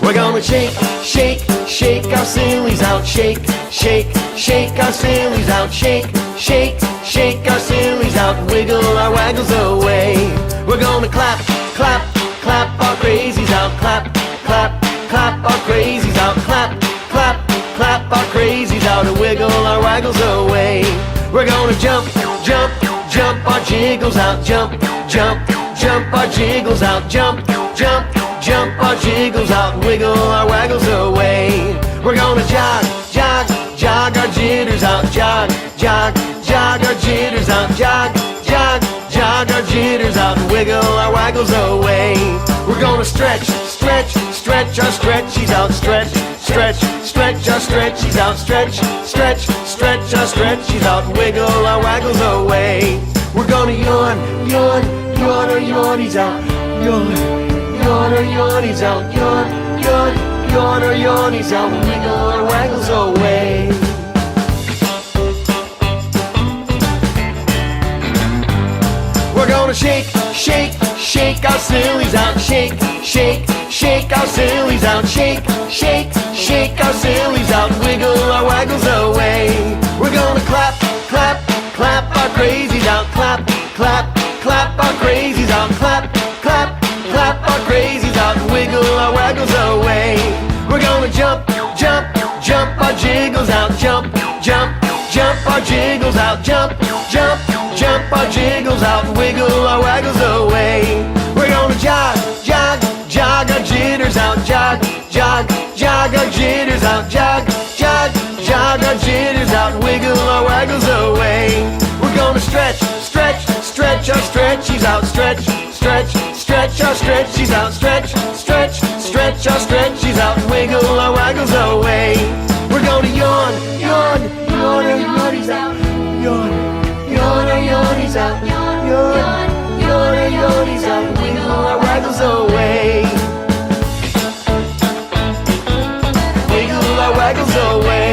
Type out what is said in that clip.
We're gonna shake, shake, shake our sillies out. Shake, shake, shake our sillies out. Shake, shake, shake our sillies out. Wiggle our waggles away. We're gonna clap, clap, clap our crazies out. Clap, clap, clap our crazies out. Clap, clap, clap our crazies out. And wiggle our waggles away. We're gonna jump, jump, jump our jiggles out. Jump, jump, jump our jiggles out. Jump, jump, jump our jiggles out. Wiggle our waggles away. We're gonna jog, jog, jog our jitters out. Jog, jog, jog our jitters out. Jog, jog, jog our jitters out. Wiggle our waggles away. We're gonna stretch, stretch, stretch our stretchies out. Stretch, stretch, stretch our stretchies out. Stretch, stretch, stretch our stretchies out. Wiggle our waggles away. We're gonna yawn, yawn, yawn our yawnies out. Yawn, yawn our yawnies out. Yawn, yawn, yawn our yawnies out. Wiggle our waggles away. We're gonna shake, shake, shake our sillies out. Shake, shake, shake our sillies out. Shake, shake, shake our sillies out. Wiggle our waggles away. We're gonna clap, clap, clap our crazies out. Clap, clap, clap our crazies out. Clap, clap, clap our crazies out. Wiggle our waggles away. We're gonna jump, jump, jump our jiggles out. Jump, jump, jump our jiggles out. Jump, jump, jump our jiggles out. Wiggle our waggles away. We're gonna jog, jog, jog our jitters out. Jog, jog, jog our jitters out. Jog, jog, jog our jitters out. Wiggle our waggles away. We're gonna stretch, stretch, stretch our stretchies out. Stretch, stretch, stretch our stretchies out. Stretch, stretch, stretch our stretchies out. Wiggle our waggles away. We're gonna yawn, yawn, yawn our yawnies out. Yawn, yawn our yawnies out. Yawn, yawn our yawnies out. Wiggle our waggles away. Wiggle our waggles away.